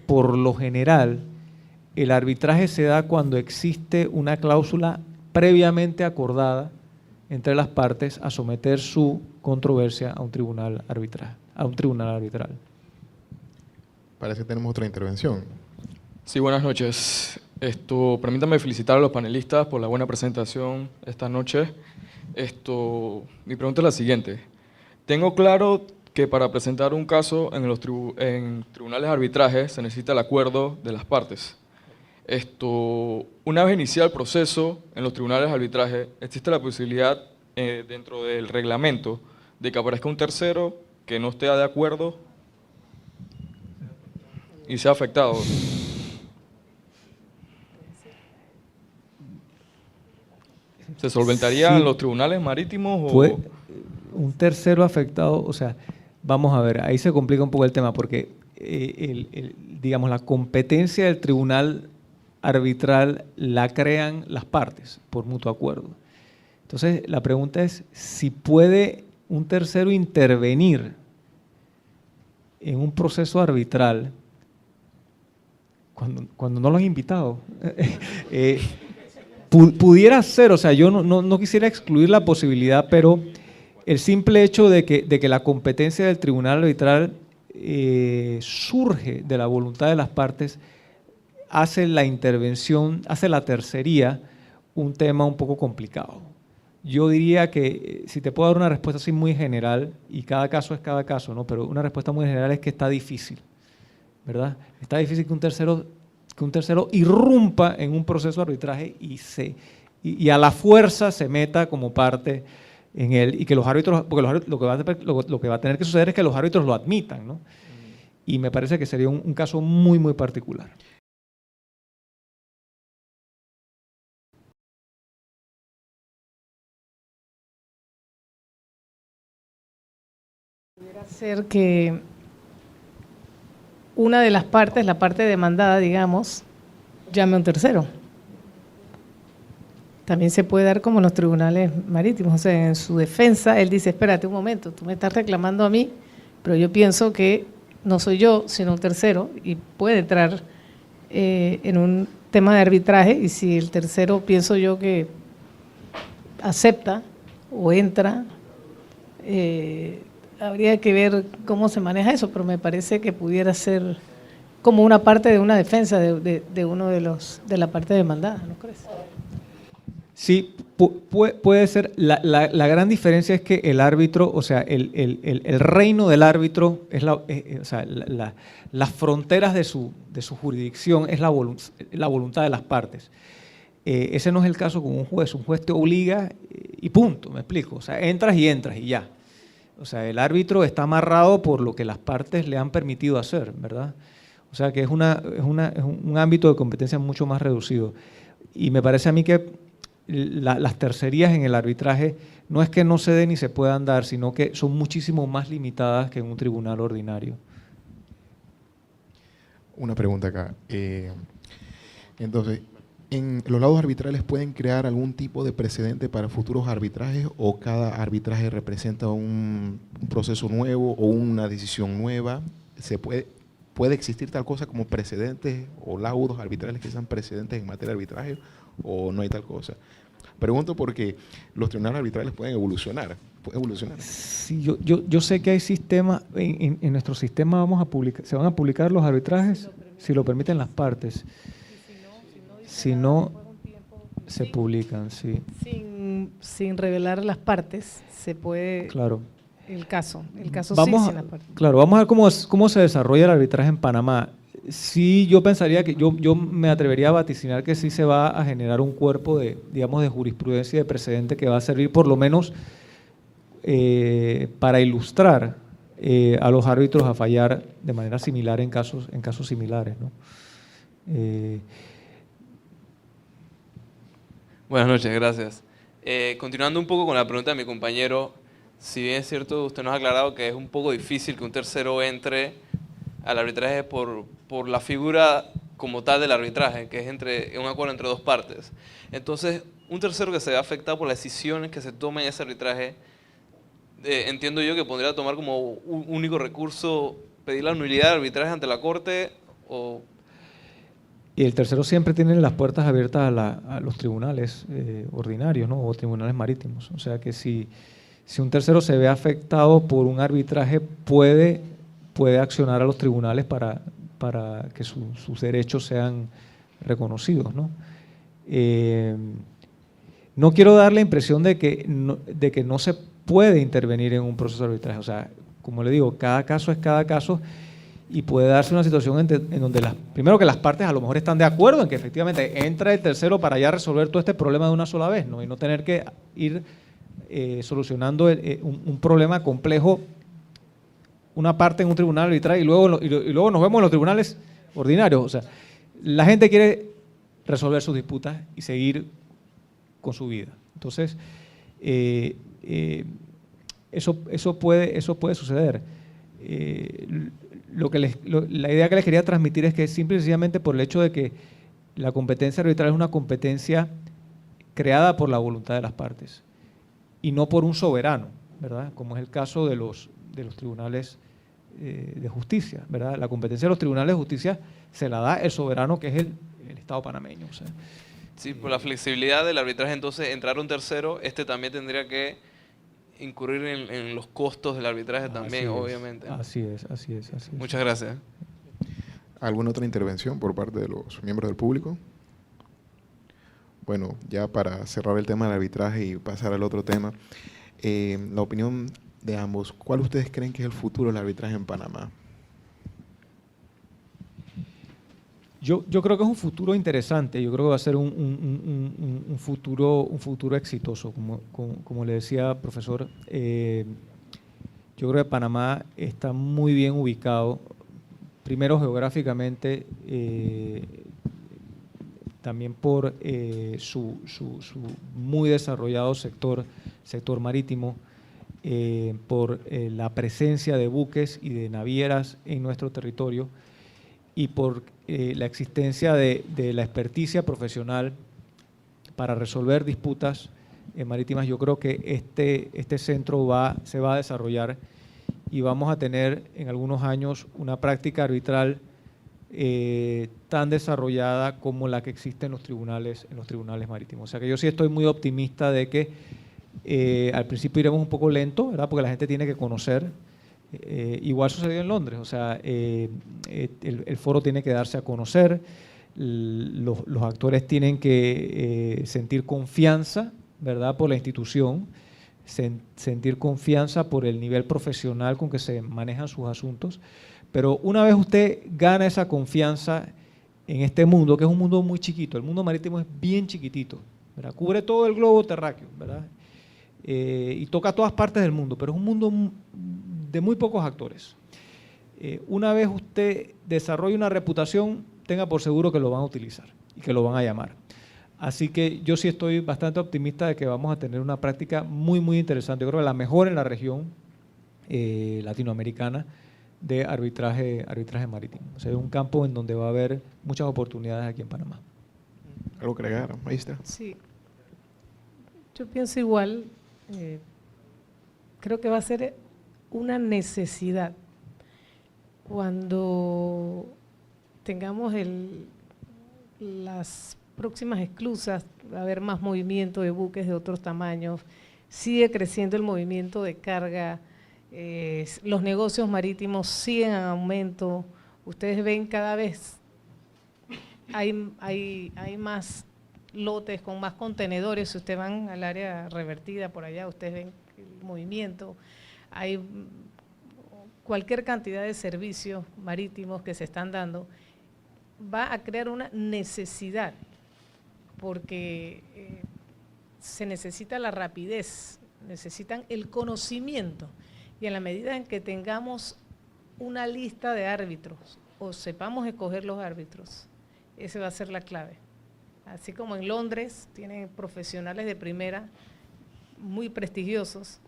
por lo general, el arbitraje se da cuando existe una cláusula previamente acordada entre las partes a someter su controversia a un tribunal arbitral. Parece que tenemos otra intervención. Sí, buenas noches. Permítanme felicitar a los panelistas por la buena presentación esta noche. Mi pregunta es la siguiente. Tengo claro que para presentar un caso en tribunales de arbitraje se necesita el acuerdo de las partes. Una vez iniciado el proceso en los tribunales de arbitraje, existe la posibilidad dentro del reglamento de que aparezca un tercero que no esté de acuerdo y sea afectado. ¿Se solventaría en los tribunales marítimos o...? Un tercero afectado, o sea, vamos a ver, ahí se complica un poco el tema porque, digamos, la competencia del tribunal arbitral la crean las partes por mutuo acuerdo. Entonces, la pregunta es si puede un tercero intervenir en un proceso arbitral cuando no lo han invitado. Pudiera ser, o sea, yo no quisiera excluir la posibilidad, pero el simple hecho de que la competencia del tribunal arbitral surge de la voluntad de las partes hace la intervención, hace la tercería un tema un poco complicado. Yo diría que, si te puedo dar una respuesta así muy general, y cada caso es cada caso, ¿no? Pero una respuesta muy general es que está difícil, ¿verdad? Está difícil que un tercero irrumpa en un proceso de arbitraje y a la fuerza se meta como parte en él, y que los árbitros, porque lo que va a tener que suceder es que los árbitros lo admitan, ¿no? Y me parece que sería un caso muy, muy particular. Pudiera ser que una de las partes, la parte demandada, digamos, llame a un tercero. También se puede dar como en los tribunales marítimos, o sea, en su defensa él dice, espérate un momento, tú me estás reclamando a mí, pero yo pienso que no soy yo, sino un tercero, y puede entrar en un tema de arbitraje, y si el tercero pienso yo que acepta o entra, habría que ver cómo se maneja eso, pero me parece que pudiera ser como una parte de una defensa de uno de la parte demandada, ¿no crees? Sí, puede ser. La gran diferencia es que el árbitro, o sea, el reino del árbitro, es o sea, las fronteras de su jurisdicción es la voluntad de las partes. Ese no es el caso con un juez. Un juez te obliga y punto, me explico. O sea, entras y ya. O sea, el árbitro está amarrado por lo que las partes le han permitido hacer, ¿verdad? O sea, que es un ámbito de competencia mucho más reducido. Y me parece a mí que las tercerías en el arbitraje no es que no se den ni se puedan dar, sino que son muchísimo más limitadas que en un tribunal ordinario. Una pregunta acá. Entonces, ¿en los laudos arbitrales pueden crear algún tipo de precedente para futuros arbitrajes o cada arbitraje representa un proceso nuevo o una decisión nueva? ¿Puede existir tal cosa como precedentes o laudos arbitrales que sean precedentes en materia de arbitraje o no hay tal cosa? Pregunto porque los tribunales arbitrales pueden evolucionar. Sí, yo sé que hay sistemas, en nuestro sistema se van a publicar los arbitrajes si lo permiten las partes. Si no, se publican, sí. Sin revelar las partes, se puede… Claro. El caso Vamos, sí, sin las partes. claro, vamos a ver cómo se desarrolla el arbitraje en Panamá. Sí, yo pensaría que yo me atrevería a vaticinar que sí se va a generar un cuerpo de, digamos, de jurisprudencia y de precedente que va a servir por lo menos para ilustrar a los árbitros a fallar de manera similar en casos similares, ¿no? Buenas noches, gracias. Continuando un poco con la pregunta de mi compañero, si bien es cierto, usted nos ha aclarado que es un poco difícil que un tercero entre al arbitraje por la figura como tal del arbitraje, que es un acuerdo entre dos partes. Entonces, un tercero que se ve afectado por las decisiones que se tomen en ese arbitraje, entiendo yo que podría tomar como un único recurso pedir la nulidad del arbitraje ante la Corte o… Y el tercero siempre tiene las puertas abiertas a los tribunales ordinarios, ¿no? O tribunales marítimos. O sea que si un tercero se ve afectado por un arbitraje, puede accionar a los tribunales para que sus derechos sean reconocidos, ¿no? No quiero dar la impresión de que no se puede intervenir en un proceso de arbitraje. O sea, como le digo, cada caso es cada caso y puede darse una situación en donde primero que las partes a lo mejor están de acuerdo en que efectivamente entra el tercero para ya resolver todo este problema de una sola vez, ¿no? Y no tener que ir solucionando un problema complejo, una parte en un tribunal arbitral y luego nos vemos en los tribunales ordinarios. O sea, la gente quiere resolver sus disputas y seguir con su vida. Entonces, eso puede suceder. La idea que les quería transmitir es que simple y sencillamente por el hecho de que la competencia arbitral es una competencia creada por la voluntad de las partes y no por un soberano, ¿verdad? Como es el caso de los tribunales de justicia, ¿verdad? La competencia de los tribunales de justicia se la da el soberano, que es el Estado panameño. O sea, Sí, por la flexibilidad del arbitraje, entonces entrar un tercero, también tendría que incurrir en los costos del arbitraje también, obviamente. Así es. Muchas gracias. ¿Alguna otra intervención por parte de los miembros del público? Bueno, ya para cerrar el tema del arbitraje y pasar al otro tema, la opinión de ambos, ¿cuál ustedes creen que es el futuro del arbitraje en Panamá? Yo creo que es un futuro interesante, yo creo que va a ser un futuro exitoso, como le decía, profesor. Yo creo que Panamá está muy bien ubicado, primero geográficamente, también por su muy desarrollado sector marítimo, por la presencia de buques y de navieras en nuestro territorio. y por la existencia de la experticia profesional para resolver disputas marítimas, yo creo que este centro se va a desarrollar y vamos a tener en algunos años una práctica arbitral tan desarrollada como la que existe en los tribunales marítimos. O sea que yo sí estoy muy optimista de que al principio iremos un poco lento, ¿verdad? Porque la gente tiene que conocer. Igual sucedió en Londres, o sea, el foro tiene que darse a conocer, los actores tienen que sentir confianza, ¿verdad?, por la institución, sentir confianza por el nivel profesional con que se manejan sus asuntos. Pero una vez usted gana esa confianza en este mundo, que es un mundo muy chiquito, el mundo marítimo es bien chiquitito, ¿verdad?, cubre todo el globo terráqueo, ¿verdad?, y toca todas partes del mundo, pero es un mundo de muy pocos actores. Una vez usted desarrolla una reputación, tenga por seguro que lo van a utilizar y que lo van a llamar. Así que yo sí estoy bastante optimista de que vamos a tener una práctica muy, muy interesante. Yo creo que la mejor en la región latinoamericana de arbitraje marítimo. O sea, es un campo en donde va a haber muchas oportunidades aquí en Panamá. ¿Algo que agregar, maestra? Sí, yo pienso igual. Creo que va a ser una necesidad cuando tengamos las próximas esclusas, va a haber más movimiento de buques de otros tamaños, sigue creciendo el movimiento de carga, los negocios marítimos siguen en aumento, ustedes ven cada vez hay más lotes con más contenedores. Si ustedes van al área revertida por allá, ustedes ven el movimiento, hay cualquier cantidad de servicios marítimos que se están dando, va a crear una necesidad, porque se necesita la rapidez, necesitan el conocimiento, y en la medida en que tengamos una lista de árbitros o sepamos escoger los árbitros, esa va a ser la clave. Así como en Londres tienen profesionales de primera muy prestigiosos,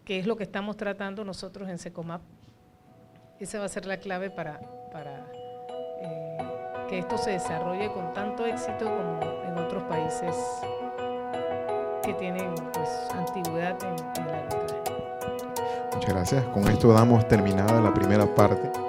que es lo que estamos tratando nosotros en SECOMAP. Esa va a ser la clave para que esto se desarrolle con tanto éxito como en otros países que tienen, pues, antigüedad en el arbitraje. Muchas gracias. Con esto damos terminada la primera parte.